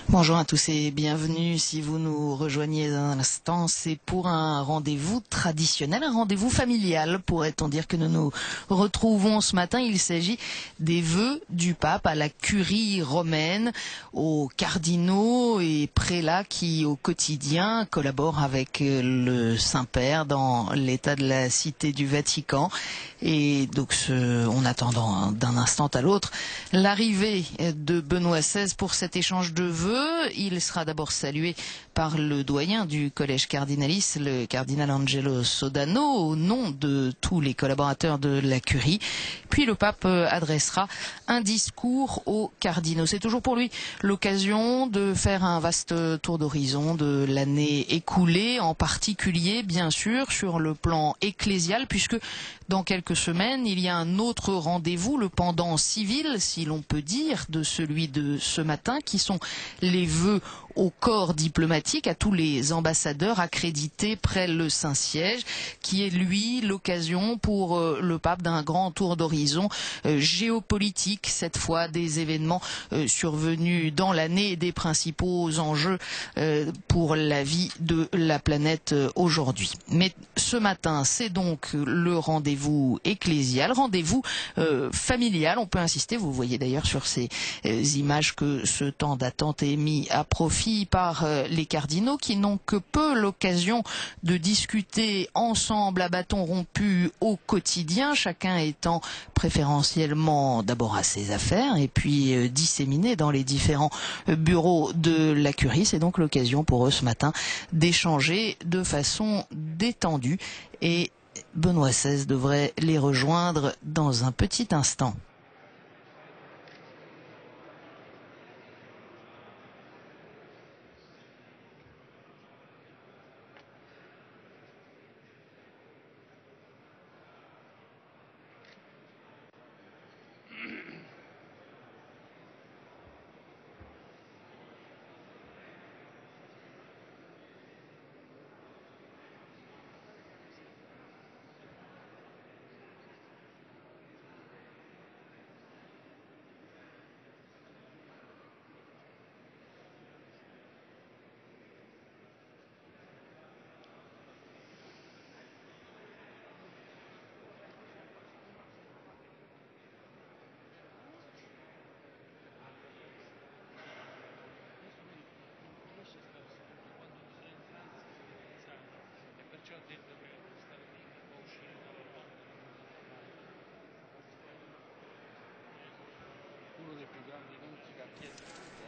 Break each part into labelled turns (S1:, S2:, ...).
S1: Bonjour à tous et bienvenue. Si vous nous rejoignez à l'instant, c'est pour un rendez-vous traditionnel, un rendez-vous familial, pourrait-on dire, que nous nous retrouvons ce matin. Il s'agit des vœux du pape à la curie romaine, aux cardinaux et prélats qui, au quotidien, collaborent avec le Saint-Père dans l'état de la Cité du Vatican. Et donc, on attend d'un instant à l'autre l'arrivée de Benoît XVI pour cet échange de vœux. Il sera d'abord salué par le doyen du collège cardinalice, le cardinal Angelo Sodano, au nom de tous les collaborateurs de la curie. Puis le pape adressera un discours aux cardinaux. C'est toujours pour lui l'occasion de faire un vaste tour d'horizon de l'année écoulée, en particulier, bien sûr, sur le plan ecclésial, puisque dans quelques semaines, il y a un autre rendez-vous, le pendant civil, si l'on peut dire, de celui de ce matin, qui sont les vœux au corps diplomatique, à tous les ambassadeurs accrédités près le Saint-Siège, qui est, lui, l'occasion pour le pape d'un grand tour d'horizon géopolitique, cette fois des événements survenus dans l'année et des principaux enjeux pour la vie de la planète aujourd'hui. Mais ce matin, c'est donc le rendez-vous ecclésial, rendez-vous familial, on peut insister. Vous voyez d'ailleurs sur ces images que ce temps d'attente est mis à profit par les cardinaux, qui n'ont que peu l'occasion de discuter ensemble à bâton rompu au quotidien, chacun étant préférentiellement d'abord à ses affaires et puis disséminé dans les différents bureaux de la curie. C'est donc l'occasion pour eux ce matin d'échanger de façon détendue, et Benoît XVI devrait les rejoindre dans un petit instant.
S2: Uno dei più grandi nunzi che ha chiesto tutto,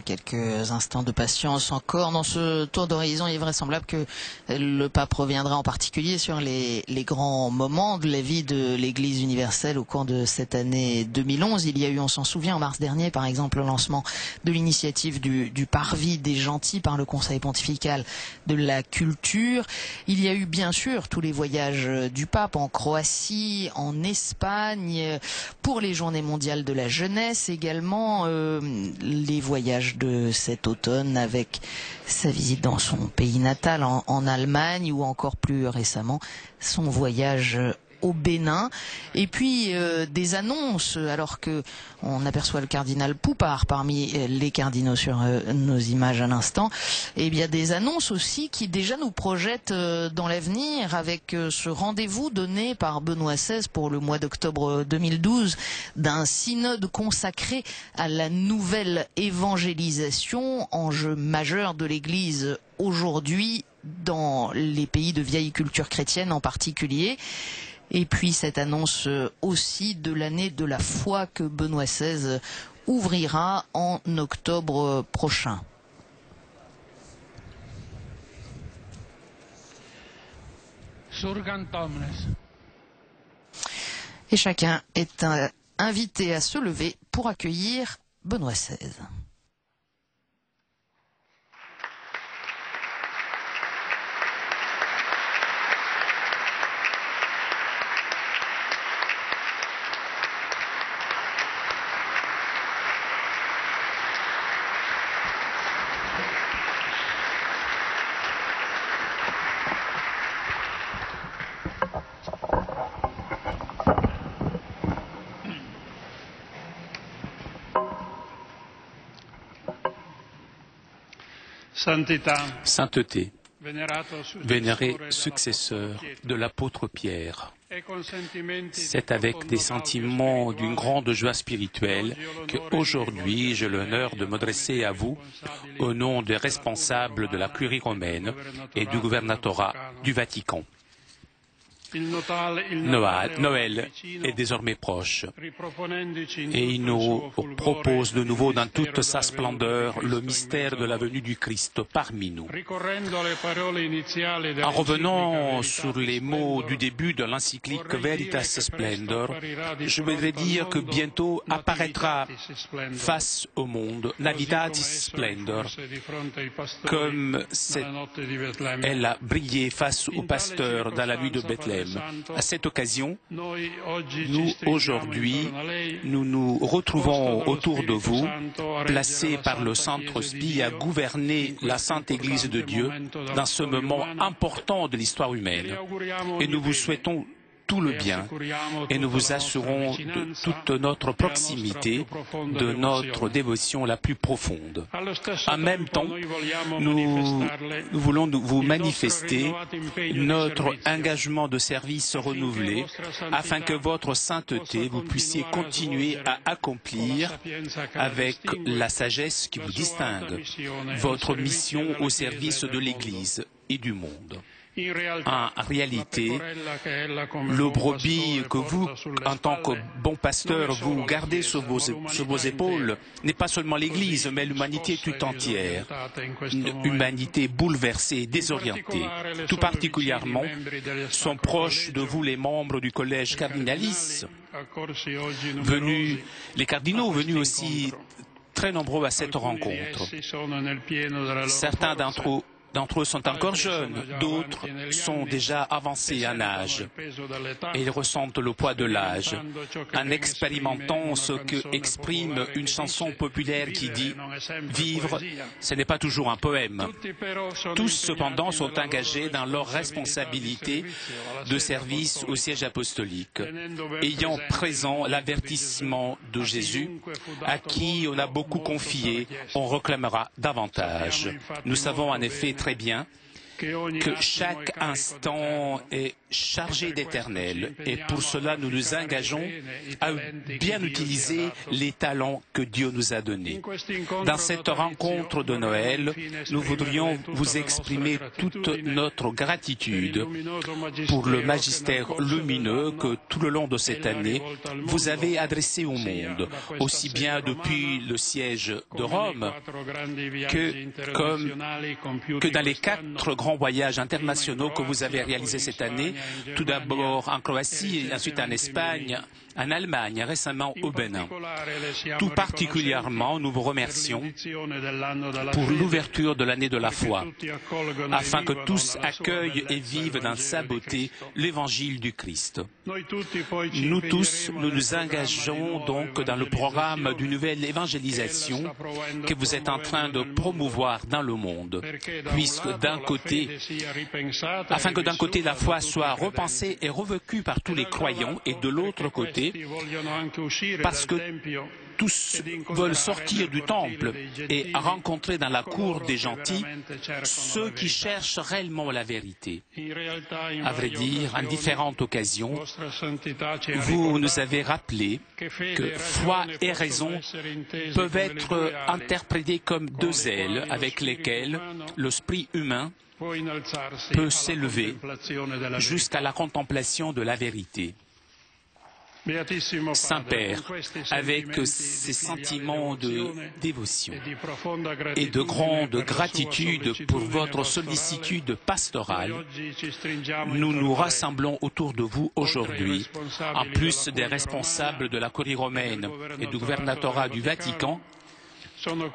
S1: Quelques instants de patience encore dans ce tour d'horizon. Il est vraisemblable que le pape reviendra en particulier sur les grands moments de la vie de l'Église universelle au cours de cette année 2011. Il y a eu, on s'en souvient, en mars dernier, par exemple, le lancement de l'initiative du Parvis des Gentils par le Conseil pontifical de la culture. Il y a eu, bien sûr, tous les voyages du pape en Croatie, en Espagne, pour les Journées mondiales de la jeunesse, également les voyages de cet automne avec sa visite dans son pays natal en Allemagne, ou encore plus récemment son voyage au Bénin, et puis des annonces, alors que on aperçoit le cardinal Poupard parmi les cardinaux sur nos images à l'instant. Et bien des annonces aussi qui déjà nous projettent dans l'avenir, avec ce rendez-vous donné par Benoît XVI pour le mois d'octobre 2012 d'un synode consacré à la nouvelle évangélisation, enjeu majeur de l'Église aujourd'hui dans les pays de vieille culture chrétienne en particulier. Et puis cette annonce aussi de l'année de la foi que Benoît XVI ouvrira en octobre prochain.
S2: Surgant omnes.
S1: Et chacun est invité à se lever pour accueillir Benoît XVI.
S3: Sainteté, vénéré successeur de l'apôtre Pierre, c'est avec des sentiments d'une grande joie spirituelle qu'aujourd'hui j'ai l'honneur de m'adresser à vous au nom des responsables de la Curie romaine et du gouvernorat du Vatican. Noël est désormais proche et il nous propose de nouveau dans toute sa splendeur le mystère de la venue du Christ parmi nous. En revenant sur les mots du début de l'encyclique Veritas Splendor, je voudrais dire que bientôt apparaîtra face au monde Navitatis Splendor, comme elle a brillé face au pasteur dans la nuit de Bethléem. À cette occasion, nous, aujourd'hui, nous nous retrouvons autour de vous, placés par le Saint-Esprit à gouverner la Sainte Église de Dieu dans ce moment important de l'histoire humaine. Et nous vous souhaitons tout le bien et nous vous assurons de toute notre proximité, de notre dévotion la plus profonde. En même temps, nous voulons vous manifester notre engagement de service renouvelé afin que votre sainteté, vous puissiez continuer à accomplir avec la sagesse qui vous distingue votre mission au service de l'Église et du monde. En réalité, le brebis que vous, en tant que bon pasteur, vous gardez sur vos épaules n'est pas seulement l'Église, mais l'humanité tout entière. Une humanité bouleversée, désorientée. Tout particulièrement, sont proches de vous les membres du collège cardinalis, les cardinaux venus aussi très nombreux à cette rencontre. Certains d'entre eux sont encore jeunes, d'autres sont déjà avancés en âge et ils ressentent le poids de l'âge en expérimentant ce que exprime une chanson populaire qui dit « Vivre, ce n'est pas toujours un poème ». Tous cependant sont engagés dans leur responsabilité de service au siège apostolique, ayant présent l'avertissement de Jésus à qui on a beaucoup confié, on réclamera davantage. Nous savons en effet très bien que chaque instant est chargé d'éternel et pour cela nous nous engageons à bien utiliser les talents que Dieu nous a donnés. Dans cette rencontre de Noël, nous voudrions vous exprimer toute notre gratitude pour le magistère lumineux que tout le long de cette année vous avez adressé au monde, aussi bien depuis le siège de Rome que dans les 4 grands voyages internationaux que vous avez réalisés cette année, tout d'abord en Croatie, ensuite en Espagne, en Allemagne, récemment au Bénin. Tout particulièrement, nous vous remercions pour l'ouverture de l'année de la foi, afin que tous accueillent et vivent dans sa beauté l'évangile du Christ. Nous tous, nous nous engageons donc dans le programme d'une nouvelle évangélisation que vous êtes en train de promouvoir dans le monde, puisque afin que d'un côté la foi soit repensée et revécue par tous les croyants et de l'autre côté, parce que tous veulent sortir du temple et rencontrer dans la cour des gentils ceux qui cherchent réellement la vérité. À vrai dire, en différentes occasions, vous nous avez rappelé que foi et raison peuvent être interprétées comme 2 ailes avec lesquelles l'esprit humain peut s'élever jusqu'à la contemplation de la vérité. Saint-Père, avec ces sentiments de dévotion et de grande gratitude pour votre sollicitude pastorale, nous nous rassemblons autour de vous aujourd'hui, en plus des responsables de la Curie romaine et du gouvernorat du Vatican,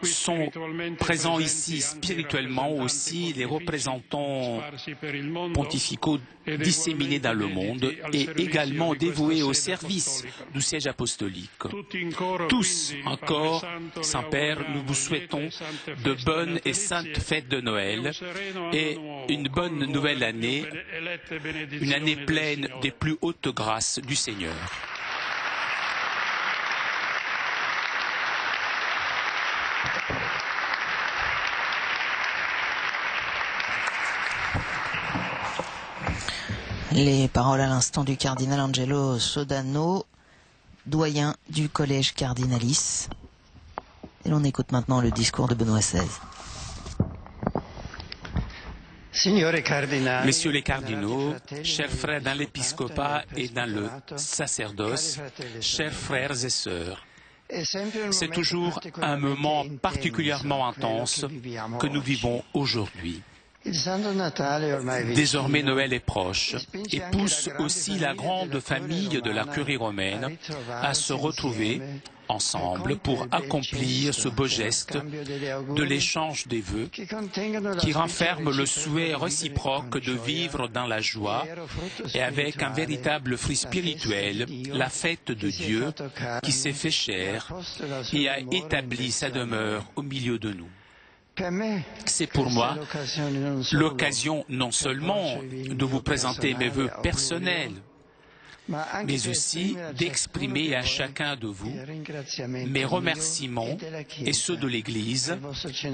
S3: sont présents ici spirituellement aussi les représentants pontificaux disséminés dans le monde et également dévoués au service du siège apostolique. Tous encore, Saint-Père, nous vous souhaitons de bonnes et saintes fêtes de Noël et une bonne nouvelle année, une année pleine des plus hautes grâces du Seigneur.
S1: Les paroles à l'instant du cardinal Angelo Sodano, doyen du collège cardinalis. Et l'on écoute maintenant le discours de Benoît XVI.
S3: Messieurs les cardinaux, chers frères dans l'épiscopat et dans le sacerdoce, chers frères et sœurs, c'est toujours un moment particulièrement intense que nous vivons aujourd'hui. Désormais Noël est proche et pousse aussi la grande famille de la Curie romaine à se retrouver ensemble pour accomplir ce beau geste de l'échange des vœux qui renferme le souhait réciproque de vivre dans la joie et avec un véritable fruit spirituel, la fête de Dieu qui s'est fait chair et a établi sa demeure au milieu de nous. C'est pour moi l'occasion non seulement de vous présenter mes vœux personnels, mais aussi d'exprimer à chacun de vous mes remerciements et ceux de l'Église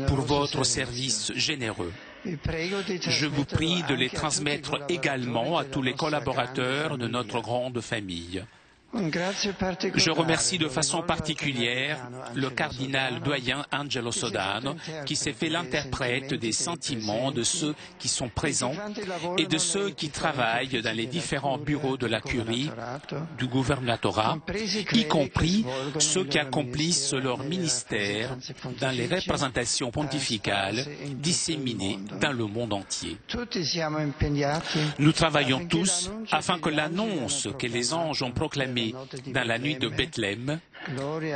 S3: pour votre service généreux. Je vous prie de les transmettre également à tous les collaborateurs de notre grande famille. Je remercie de façon particulière le cardinal doyen Angelo Sodano qui s'est fait l'interprète des sentiments de ceux qui sont présents et de ceux qui travaillent dans les différents bureaux de la Curie, du gouvernorat, y compris ceux qui accomplissent leur ministère dans les représentations pontificales disséminées dans le monde entier. Nous travaillons tous afin que l'annonce que les anges ont proclamée dans la nuit de Bethléem,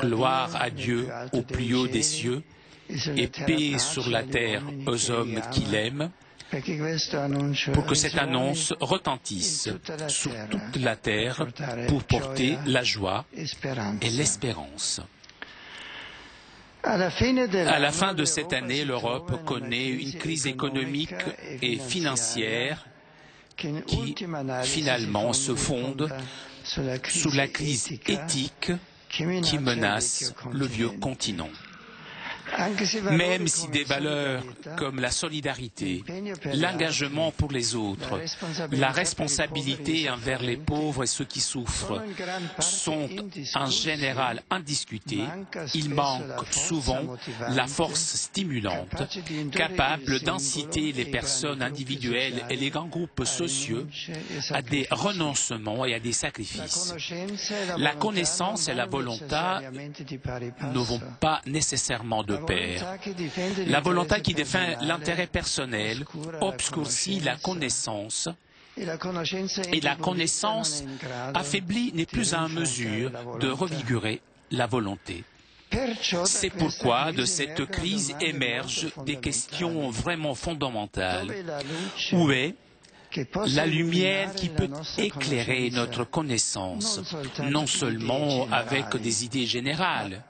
S3: gloire à Dieu au plus haut des cieux et paix sur la terre aux hommes qui l'aiment, pour que cette annonce retentisse sur toute la terre pour porter la joie et l'espérance. À la fin de cette année, l'Europe connaît une crise économique et financière qui finalement se fonde sous la crise éthique qui menace le vieux continent. Même si des valeurs comme la solidarité, l'engagement pour les autres, la responsabilité envers les pauvres et ceux qui souffrent sont en général indiscutées, il manque souvent la force stimulante, capable d'inciter les personnes individuelles et les grands groupes sociaux à des renoncements et à des sacrifices. La connaissance et la volonté ne vont pas nécessairement de pair. La volonté qui défend l'intérêt personnel obscurcit la connaissance et la connaissance affaiblie n'est plus en mesure de revigorer la volonté. C'est pourquoi de cette crise émergent des questions vraiment fondamentales. Où est la lumière qui peut éclairer notre connaissance, non seulement avec des idées générales,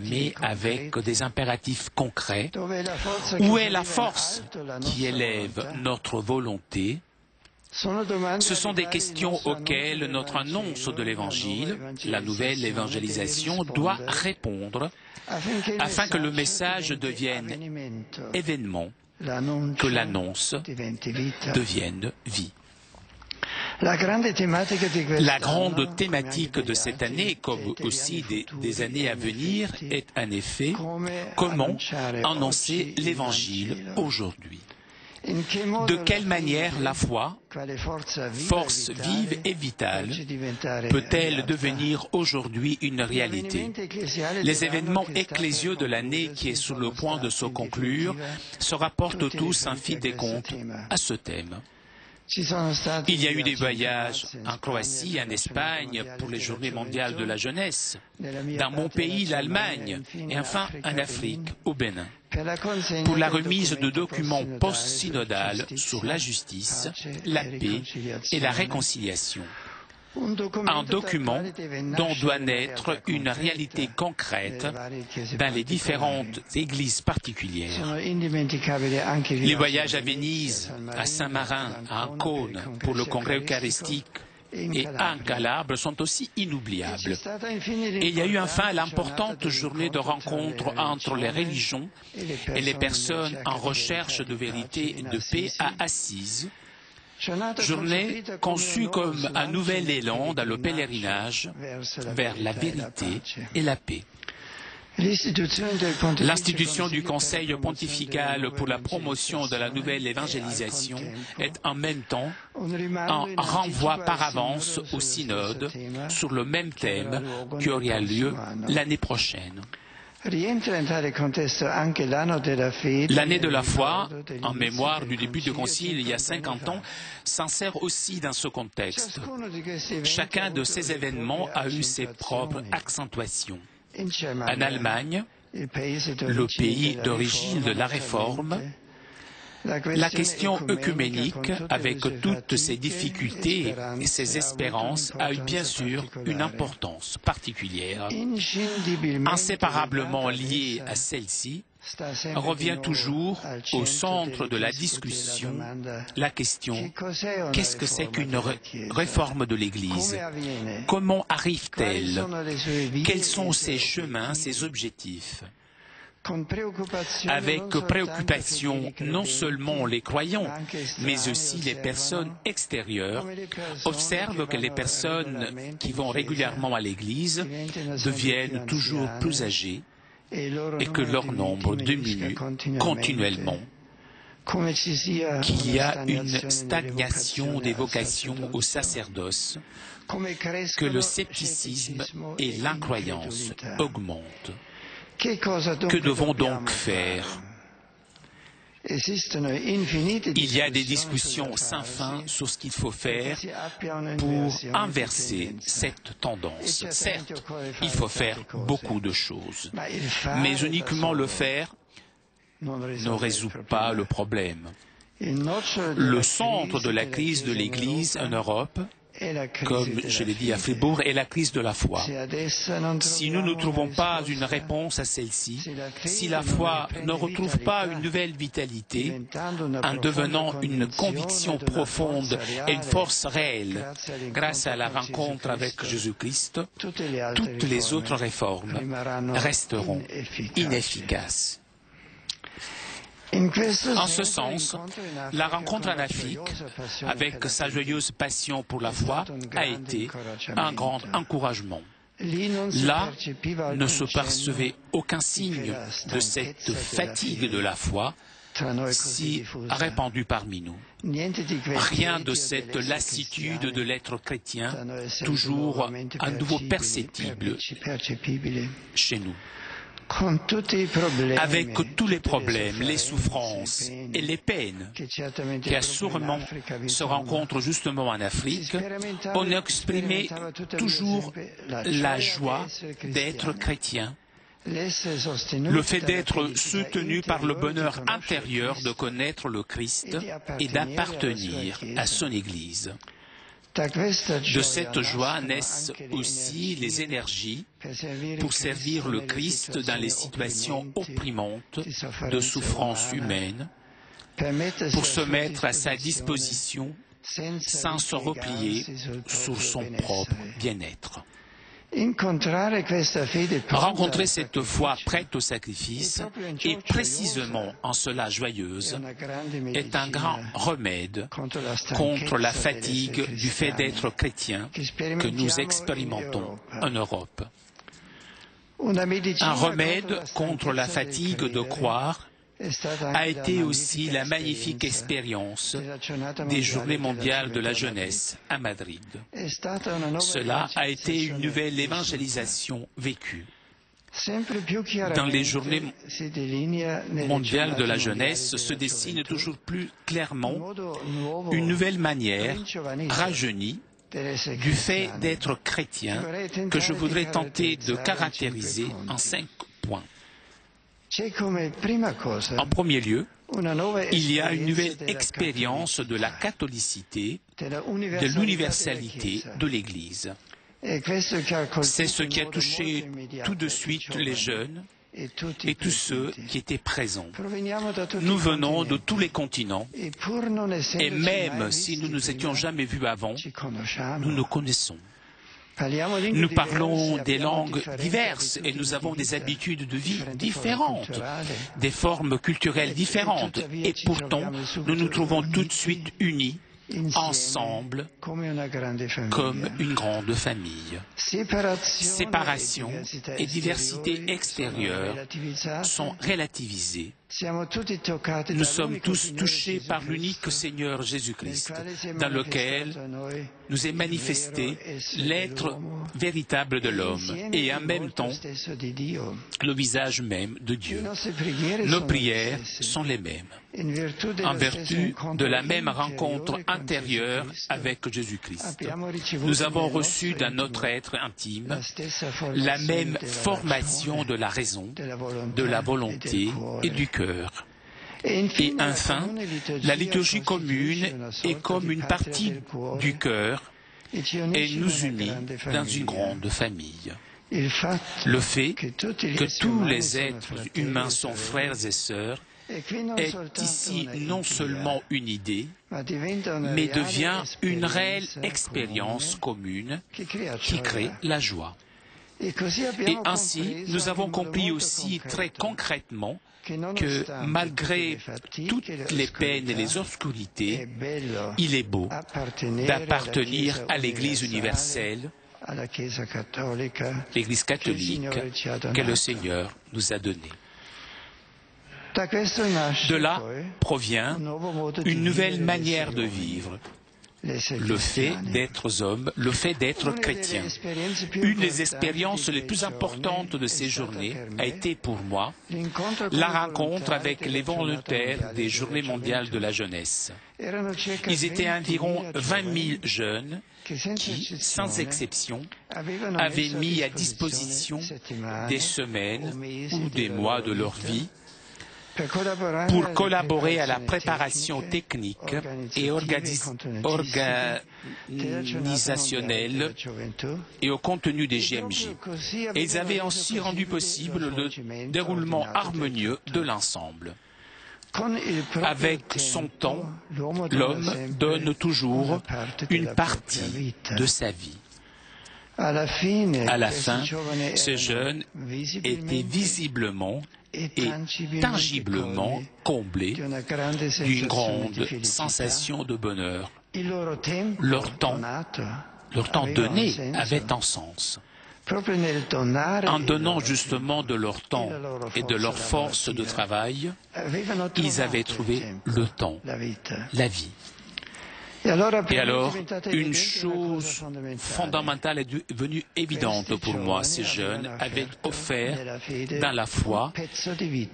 S3: mais avec des impératifs concrets? Où est la force qui élève notre volonté? Ce sont des questions auxquelles notre annonce de l'Évangile, la nouvelle évangélisation, doit répondre afin que le message devienne événement, que l'annonce devienne vie. La grande thématique de cette année, comme aussi des années à venir, est en effet comment annoncer l'Évangile aujourd'hui. De quelle manière la foi, force vive et vitale, peut-elle devenir aujourd'hui une réalité? Les événements ecclésiaux de l'année qui est sur le point de se conclure se rapportent tous en fin de compte à ce thème. Il y a eu des voyages en Croatie, en Espagne, pour les Journées mondiales de la jeunesse, dans mon pays, l'Allemagne, et enfin en Afrique, au Bénin, pour la remise de documents post-synodales sur la justice, la paix et la réconciliation. Un document dont doit naître une réalité concrète dans les différentes églises particulières. Les voyages à Venise, à Saint-Marin, à Ancône pour le congrès eucharistique et à Calabre sont aussi inoubliables. Et il y a eu enfin l'importante journée de rencontre entre les religions et les personnes en recherche de vérité et de paix à Assise, Journée conçue comme un nouvel élan dans le pèlerinage vers la vérité et la paix. L'institution du Conseil pontifical pour la promotion de la nouvelle évangélisation est en même temps un renvoi par avance au synode sur le même thème qui aura lieu l'année prochaine. L'année de la foi, en mémoire du début du concile il y a 50 ans, s'insère aussi dans ce contexte. Chacun de ces événements a eu ses propres accentuations. En Allemagne, le pays d'origine de la Réforme, la question œcuménique, avec toutes ses difficultés et ses espérances, a eu bien sûr une importance particulière. Inséparablement liée à celle-ci, revient toujours au centre de la discussion la question « Qu'est-ce que c'est qu'une réforme de l'Église ? Comment arrive-t-elle ? Quels sont ses chemins, ses objectifs ?» Avec préoccupation, non seulement les croyants, mais aussi les personnes extérieures observent que les personnes qui vont régulièrement à l'Église deviennent toujours plus âgées et que leur nombre diminue continuellement, qu'il y a une stagnation des vocations au sacerdoce, que le scepticisme et l'incroyance augmentent. Que devons donc faire ? Il y a des discussions sans fin sur ce qu'il faut faire pour inverser cette tendance. Certes, il faut faire beaucoup de choses, mais uniquement le faire ne résout pas le problème. Le centre de la crise de l'Église en Europe, comme je l'ai dit à Fribourg, est la crise de la foi. Si nous ne trouvons pas une réponse à celle-ci, si la foi ne retrouve pas une nouvelle vitalité, en devenant une conviction profonde et une force réelle, grâce à la rencontre avec Jésus-Christ, toutes les autres réformes resteront inefficaces. En ce sens, la rencontre en Afrique, avec sa joyeuse passion pour la foi, a été un grand encouragement. Là ne se percevait aucun signe de cette fatigue de la foi si répandue parmi nous. Rien de cette lassitude de l'être chrétien, toujours à nouveau perceptible chez nous. Avec tous les problèmes, les souffrances et les peines qui assurément se rencontrent justement en Afrique, on exprimait toujours la joie d'être chrétien, le fait d'être soutenu par le bonheur intérieur de connaître le Christ et d'appartenir à son Église. De cette joie naissent aussi les énergies pour servir le Christ dans les situations opprimantes de souffrance humaine, pour se mettre à sa disposition sans se replier sur son propre bien-être. Rencontrer cette foi prête au sacrifice, et précisément en cela joyeuse, est un grand remède contre la fatigue du fait d'être chrétien que nous expérimentons en Europe. Un remède contre la fatigue de croire a été aussi la magnifique expérience des Journées mondiales de la jeunesse à Madrid. Cela a été une nouvelle évangélisation vécue. Dans les Journées mondiales de la jeunesse se dessine toujours plus clairement une nouvelle manière, rajeunie, du fait d'être chrétien, que je voudrais tenter de caractériser en 5 points. En premier lieu, il y a une nouvelle expérience de la catholicité, de l'universalité de l'Église. C'est ce qui a touché tout de suite les jeunes et tous ceux qui étaient présents. Nous venons de tous les continents et même si nous ne nous étions jamais vus avant, nous nous connaissons. Nous parlons des langues diverses et nous avons des habitudes de vie différentes, des formes culturelles différentes. Et pourtant, nous nous trouvons tout de suite unis ensemble comme une grande famille. Séparation et diversité extérieure sont relativisées. Nous sommes tous touchés par l'unique Seigneur Jésus-Christ, dans lequel nous est manifesté l'être véritable de l'homme et en même temps le visage même de Dieu. Nos prières sont les mêmes, en vertu de la même rencontre intérieure avec Jésus-Christ. Nous avons reçu dans notre être intime la même formation de la raison, de la volonté et du cœur. Et enfin, la liturgie commune est comme une partie du cœur et nous unit dans une grande famille. Le fait que tous les êtres humains sont frères et sœurs est ici non seulement une idée, mais devient une réelle expérience commune qui crée la joie. Et ainsi, nous avons compris aussi très concrètement que malgré toutes les peines et les obscurités, il est beau d'appartenir à l'Église universelle, l'Église catholique que le Seigneur nous a donnée. De là provient une nouvelle manière de vivre, le fait d'être homme, le fait d'être chrétien. Une des expériences les plus importantes de ces journées a été pour moi la rencontre avec les volontaires des Journées mondiales de la jeunesse. Ils étaient environ 20 000 jeunes qui, sans exception, avaient mis à disposition des semaines ou des mois de leur vie pour collaborer à la préparation technique et organisationnelle et au contenu des JMJ. Et ils avaient aussi rendu possible le déroulement harmonieux de l'ensemble. Avec son temps, l'homme donne toujours une partie de sa vie. À la fin, ces jeunes étaient visiblement et tangiblement comblés d'une grande sensation de bonheur. Leur temps donné avait un sens. En donnant justement de leur temps et de leur force de travail, ils avaient trouvé le temps, la vie. Et alors, une chose fondamentale est devenue évidente pour moi. Ces jeunes avaient offert dans la foi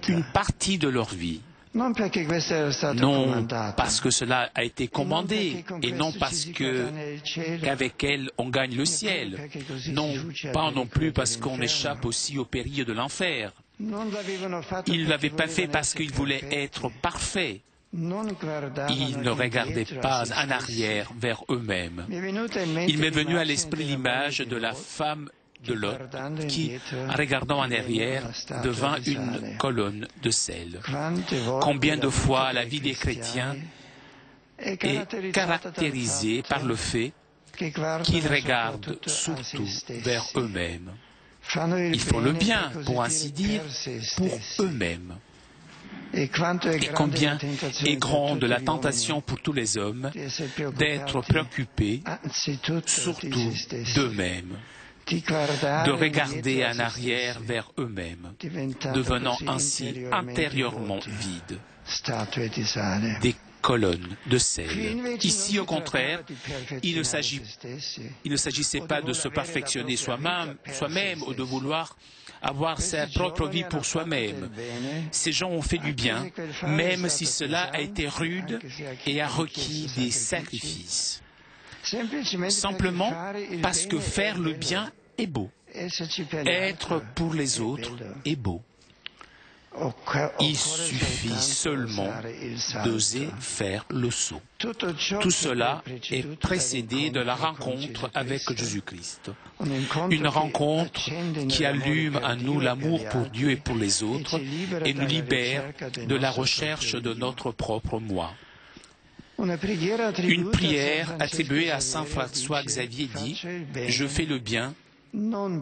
S3: une partie de leur vie. Non parce que cela a été commandé et non parce qu'avec elle on gagne le ciel. Non, pas non plus parce qu'on échappe aussi au péril de l'enfer. Ils ne l'avaient pas fait parce qu'ils voulaient être parfaits. Ils ne regardaient pas en arrière vers eux-mêmes. Il m'est venu à l'esprit l'image de la femme de Lot qui, en regardant en arrière, devint une colonne de sel. Combien de fois la vie des chrétiens est caractérisée par le fait qu'ils regardent surtout vers eux-mêmes. Ils font le bien, pour ainsi dire, pour eux-mêmes. Et combien est grande la tentation pour tous les hommes d'être préoccupés surtout d'eux-mêmes, de regarder en arrière vers eux-mêmes, devenant ainsi intérieurement vides, des colonnes de sel. Ici, au contraire, il ne s'agissait pas de se perfectionner soi-même ou de vouloir avoir sa propre vie pour soi-même. Ces gens ont fait du bien, même si cela a été rude et a requis des sacrifices. Simplement parce que faire le bien est beau. Être pour les autres est beau. Il suffit seulement d'oser faire le saut. Tout cela est précédé de la rencontre avec Jésus-Christ. Une rencontre qui allume en nous l'amour pour Dieu et pour les autres et nous libère de la recherche de notre propre moi. Une prière attribuée à saint François Xavier dit « Je fais le bien ». Non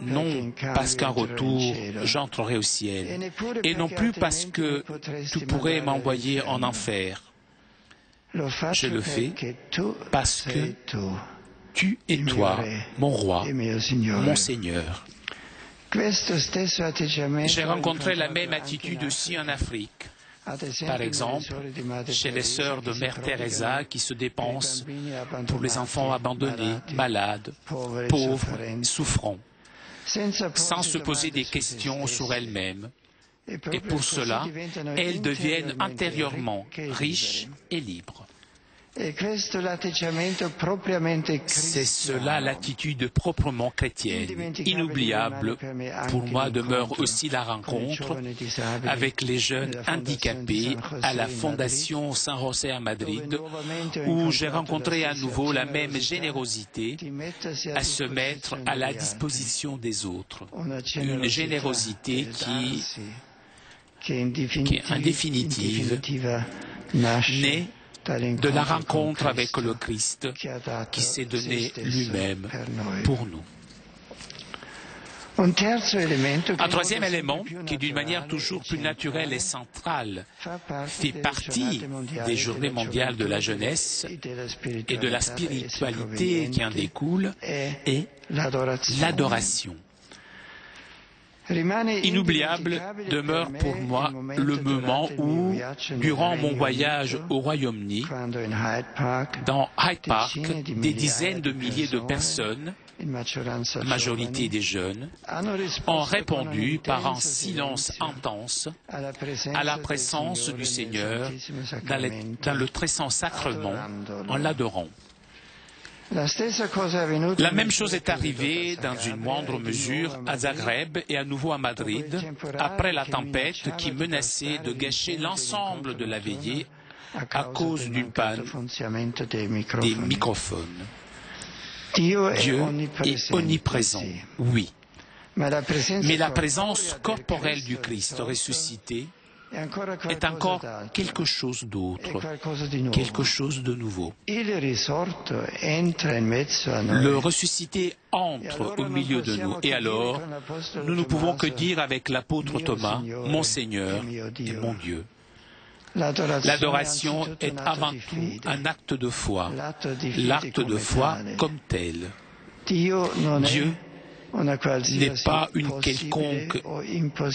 S3: parce qu'en retour j'entrerai au ciel, et non plus parce que tu pourrais m'envoyer en enfer. Je le fais parce que tu es toi, mon roi, mon Seigneur. J'ai rencontré la même attitude aussi en Afrique. Par exemple, chez les sœurs de Mère Teresa qui se dépensent pour les enfants abandonnés, malades, pauvres, souffrants, sans se poser des questions sur elles-mêmes. Et pour cela, elles deviennent intérieurement riches et libres. C'est cela l'attitude proprement chrétienne. Inoubliable pour moi demeure aussi la rencontre avec les jeunes handicapés à la Fondation San José à Madrid, où j'ai rencontré à nouveau la même générosité à se mettre à la disposition des autres. Une générosité qui en définitive naît de la rencontre avec le Christ qui s'est donné lui-même pour nous. Un troisième élément qui, d'une manière toujours plus naturelle et centrale, fait partie des Journées mondiales de la jeunesse et de la spiritualité qui en découle est l'adoration. Inoubliable demeure pour moi le moment où, durant mon voyage au Royaume-Uni, dans Hyde Park, des dizaines de milliers de personnes, majorité des jeunes, ont répondu par un silence intense à la présence du Seigneur dans le très saint sacrement en l'adorant. La même chose est arrivée dans une moindre mesure à Zagreb et à nouveau à Madrid, après la tempête qui menaçait de gâcher l'ensemble de la veillée à cause d'une panne des microphones. Dieu est omniprésent, oui, mais la présence corporelle du Christ ressuscité est encore quelque chose d'autre, quelque chose de nouveau. Le ressuscité entre au milieu de nous, et alors, nous ne pouvons que dire avec l'apôtre Thomas, mon Seigneur et mon Dieu. L'adoration est avant tout un acte de foi, l'acte de foi comme tel. Dieu n'est pas une quelconque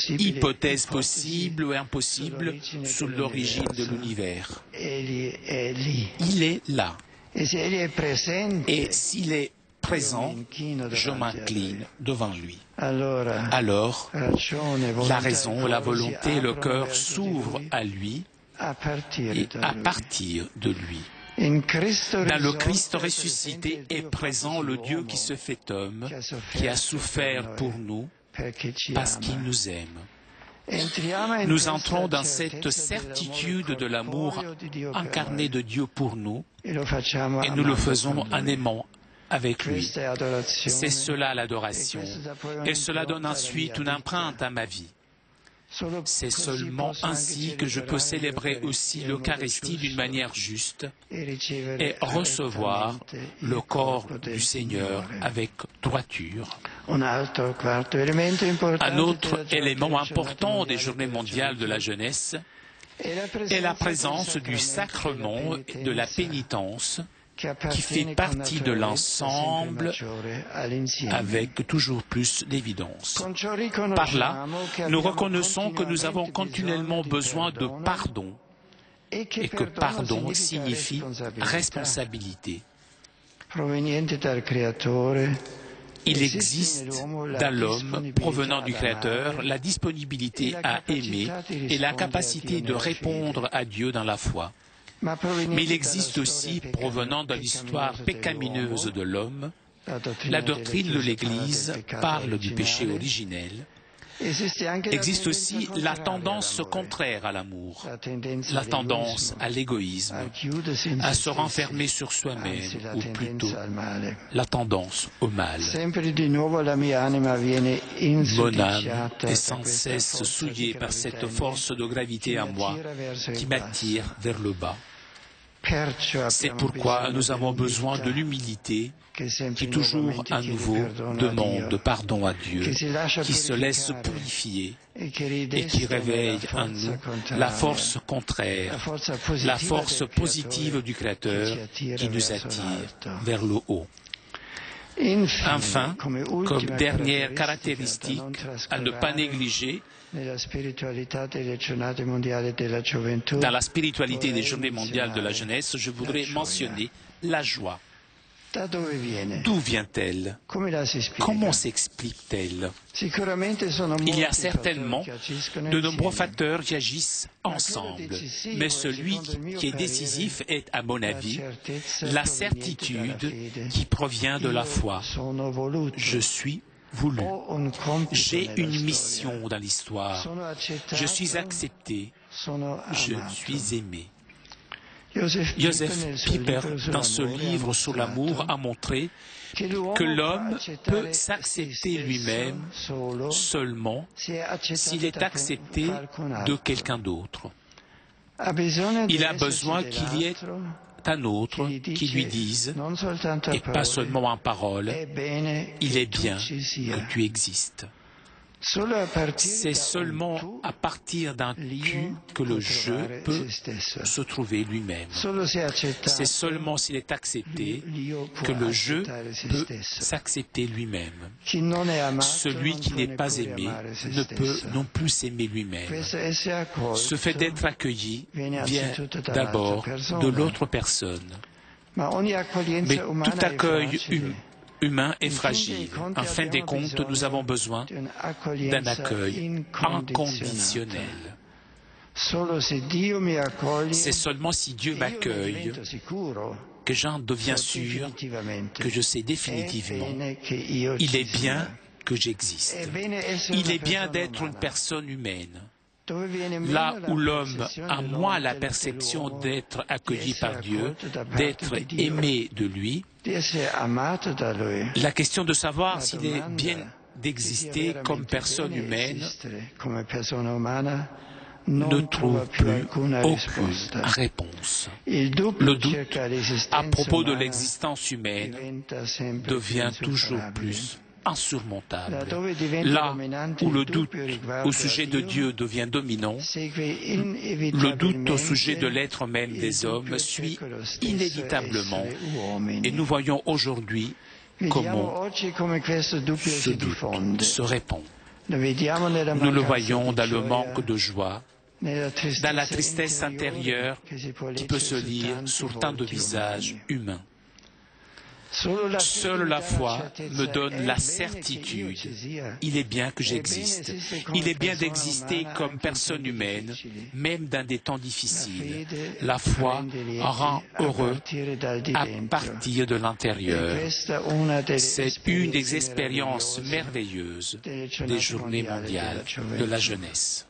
S3: hypothèse possible ou impossible sur l'origine de l'univers. Il est là. Et s'il est présent, je m'incline devant lui. Alors, la raison, la volonté, le cœur s'ouvrent à lui et à partir de lui. Dans le Christ ressuscité est présent le Dieu qui se fait homme, qui a souffert pour nous, parce qu'il nous aime. Nous entrons dans cette certitude de l'amour incarné de Dieu pour nous, et nous le faisons en aimant avec lui. C'est cela l'adoration, et cela donne ensuite une empreinte à ma vie. C'est seulement ainsi que je peux célébrer aussi l'Eucharistie d'une manière juste et recevoir le corps du Seigneur avec droiture. Un autre élément important des Journées mondiales de la jeunesse est la présence du sacrement de la pénitence qui fait partie de l'ensemble avec toujours plus d'évidence. Par là, nous reconnaissons que nous avons continuellement besoin de pardon et que pardon signifie responsabilité. Il existe dans l'homme, provenant du Créateur, la disponibilité à aimer et la capacité de répondre à Dieu dans la foi. Mais il existe aussi, provenant de l'histoire pécamineuse de l'homme, la doctrine de l'Église parle du péché originel. Existe aussi la tendance contraire à l'amour, la tendance à l'égoïsme, à se renfermer sur soi-même, ou plutôt la tendance au mal. Mon âme est sans cesse souillée par cette force de gravité en moi qui m'attire vers le bas. C'est pourquoi nous avons besoin de l'humilité qui toujours à nouveau demande pardon à Dieu, qui se laisse purifier et qui réveille en nous la force contraire, la force positive du Créateur qui nous attire vers le haut. Enfin, comme dernière caractéristique à ne pas négliger, dans la spiritualité des Journées mondiales de la jeunesse, je voudrais mentionner la joie. D'où vient-elle? Comment s'explique-t-elle? Il y a certainement de nombreux facteurs qui agissent ensemble, mais celui qui est décisif est, à mon avis, la certitude qui provient de la foi. Je suis voulu. J'ai une mission dans l'histoire. Je suis accepté. Je suis aimé. Joseph Pieper, dans ce livre sur l'amour, a montré que l'homme peut s'accepter lui-même seulement s'il est accepté de quelqu'un d'autre. Il a besoin qu'il y ait un autre qui lui dise, et pas seulement en parole, il est bien que tu existes. C'est seulement à partir d'un tu que le je peut se trouver lui-même. C'est seulement s'il est accepté que le je peut s'accepter lui-même. Celui qui n'est pas aimé ne peut non plus s'aimer lui-même. Ce fait d'être accueilli vient d'abord de l'autre personne. Mais tout accueil humain est fragile. En fin des comptes, nous avons besoin d'un accueil inconditionnel. C'est seulement si Dieu m'accueille que j'en deviens sûr, que je sais définitivement, il est bien que j'existe. Il est bien d'être une personne humaine. Là où l'homme a moins la perception d'être accueilli par Dieu, d'être aimé de lui, la question de savoir s'il est bien d'exister comme personne humaine ne trouve plus aucune réponse. Le doute à propos de l'existence humaine devient toujours plus insurmontable. Là où le doute au sujet de Dieu devient dominant, le doute au sujet de l'être même des hommes suit inévitablement, et nous voyons aujourd'hui comment ce doute se répand. Nous le voyons dans le manque de joie, dans la tristesse intérieure qui peut se lire sur tant de visages humains. Seule la foi me donne la certitude. Il est bien que j'existe. Il est bien d'exister comme personne humaine, même dans des temps difficiles. La foi rend heureux à partir de l'intérieur. C'est une des expériences merveilleuses des Journées mondiales de la jeunesse.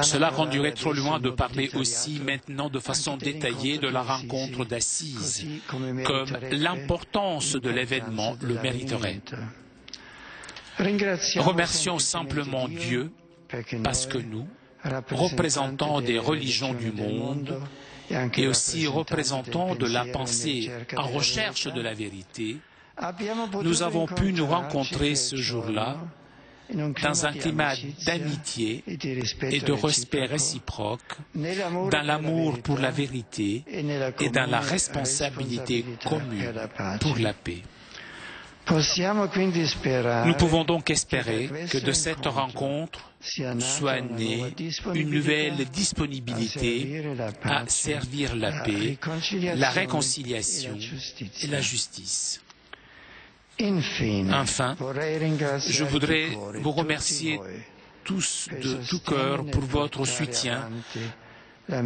S3: Cela conduirait trop loin de parler aussi maintenant de façon détaillée de la rencontre d'Assise, comme l'importance de l'événement le mériterait. Remercions simplement Dieu parce que nous, représentants des religions du monde et aussi représentants de la pensée en recherche de la vérité, nous avons pu nous rencontrer ce jour-là dans un climat d'amitié et de respect réciproque, dans l'amour pour la vérité et dans la responsabilité commune pour la paix. Nous pouvons donc espérer que de cette rencontre soit née une nouvelle disponibilité à servir la paix, la réconciliation et la justice. Enfin, je voudrais vous remercier tous de tout cœur pour votre soutien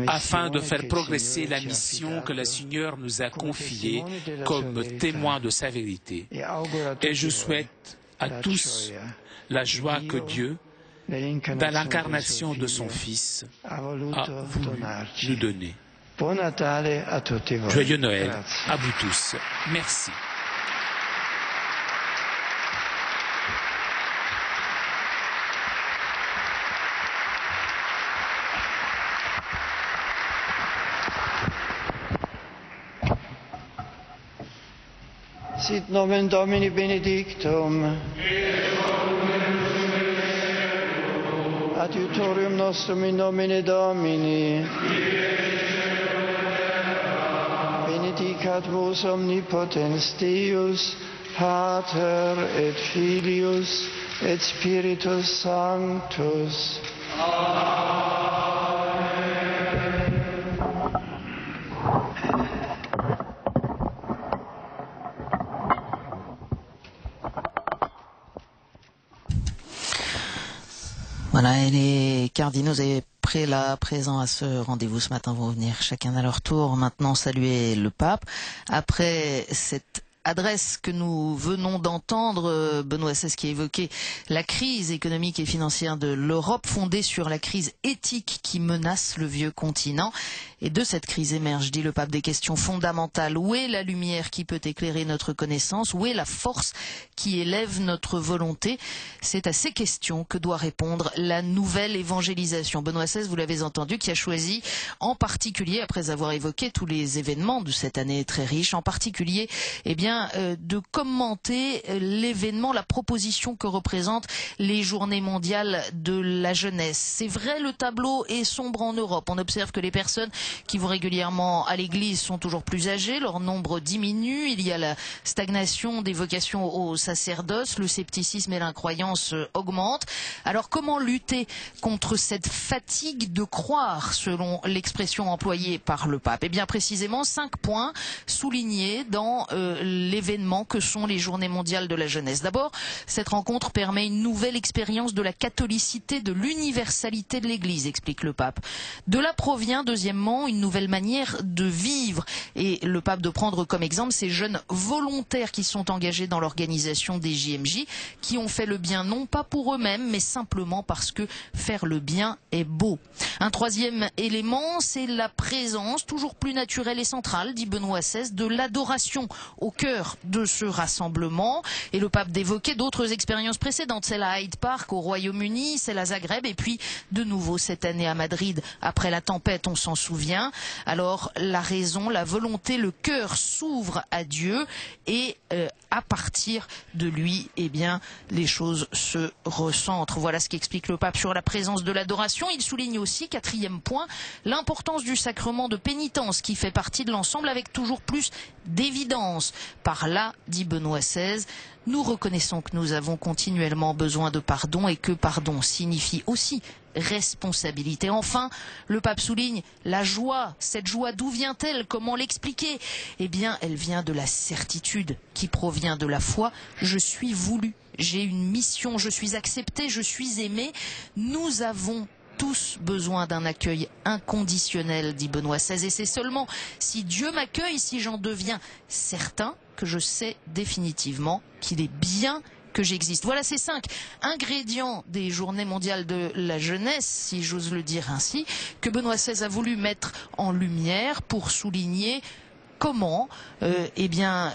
S3: afin de faire progresser la mission que le Seigneur nous a confiée comme témoin de sa vérité. Et je souhaite à tous la joie que Dieu, dans l'incarnation de son Fils, a voulu nous donner. Joyeux Noël à vous tous. Merci.
S4: Sit nomen Domini benedictum. Adiutorium nostrum in nomine Domini. Benedicat vos omnipotens Deus, Pater et Filius et Spiritus Sanctus.
S1: Voilà, et les cardinaux avaient pris là présents à ce rendez-vous ce matin vont venir chacun à leur tour maintenant saluer le pape. Après cette adresse que nous venons d'entendre, Benoît XVI qui évoquait la crise économique et financière de l'Europe fondée sur la crise éthique qui menace le vieux continent. Et de cette crise émergent, dit le pape, des questions fondamentales. Où est la lumière qui peut éclairer notre connaissance? Où est la force qui élève notre volonté? C'est à ces questions que doit répondre la nouvelle évangélisation. Benoît XVI, vous l'avez entendu, qui a choisi en particulier, après avoir évoqué tous les événements de cette année très riche, en particulier, de commenter l'événement, la proposition que représentent les journées mondiales de la jeunesse. C'est vrai, le tableau est sombre en Europe. On observe que les personnes qui vont régulièrement à l'église sont toujours plus âgées, leur nombre diminue, il y a la stagnation des vocations au sacerdoce, le scepticisme et l'incroyance augmentent. Alors comment lutter contre cette fatigue de croire, selon l'expression employée par le pape? Eh bien précisément 5 points soulignés dans l'événement que sont les Journées mondiales de la jeunesse. D'abord, cette rencontre permet une nouvelle expérience de la catholicité, de l'universalité de l'Église, explique le pape. De là provient, deuxièmement, une nouvelle manière de vivre. Et le pape de prendre comme exemple ces jeunes volontaires qui sont engagés dans l'organisation des JMJ, qui ont fait le bien non pas pour eux-mêmes, mais simplement parce que faire le bien est beau. Un troisième élément, c'est la présence toujours plus naturelle et centrale, dit Benoît XVI, de l'adoration au cœur de ce rassemblement. Et le pape d'évoquer d'autres expériences précédentes, celle à Hyde Park au Royaume-Uni, celle à Zagreb, et puis de nouveau cette année à Madrid, après la tempête, on s'en souvient. Alors la raison, la volonté, le cœur s'ouvre à Dieu et à partir de lui, eh bien, les choses se recentrent. Voilà ce qu'explique le pape sur la présence de l'adoration. Il souligne aussi, 4e point, l'importance du sacrement de pénitence qui fait partie de l'ensemble avec toujours plus d'évidence. Par là, dit Benoît XVI, nous reconnaissons que nous avons continuellement besoin de pardon et que pardon signifie aussi responsabilité. Enfin, le pape souligne la joie. Cette joie, d'où vient-elle? Comment l'expliquer? Eh bien, elle vient de la certitude qui provient de la foi. Je suis voulu, j'ai une mission, je suis accepté, je suis aimé. Nous avons tous besoin d'un accueil inconditionnel, dit Benoît XVI. Et c'est seulement si Dieu m'accueille, si j'en deviens certain, que je sais définitivement qu'il est bien que j'existe. Voilà ces 5 ingrédients des Journées mondiales de la jeunesse, si j'ose le dire ainsi, que Benoît XVI a voulu mettre en lumière pour souligner comment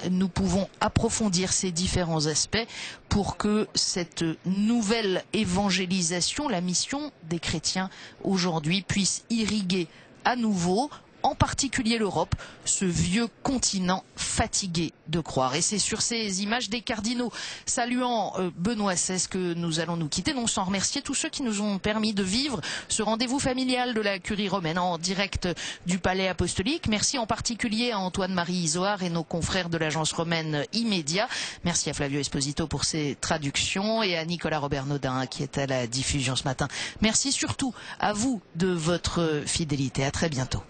S1: nous pouvons approfondir ces différents aspects pour que cette nouvelle évangélisation, la mission des chrétiens aujourd'hui, puisse irriguer à nouveau, en particulier l'Europe, ce vieux continent fatigué de croire. Et c'est sur ces images des cardinaux saluant Benoît XVI que nous allons nous quitter, non sans remercier tous ceux qui nous ont permis de vivre ce rendez-vous familial de la Curie romaine en direct du Palais apostolique. Merci en particulier à Antoine-Marie Isoard et nos confrères de l'agence romaine Immédia. Merci à Flavio Esposito pour ses traductions et à Nicolas Robert Naudin qui est à la diffusion ce matin. Merci surtout à vous de votre fidélité. À très bientôt.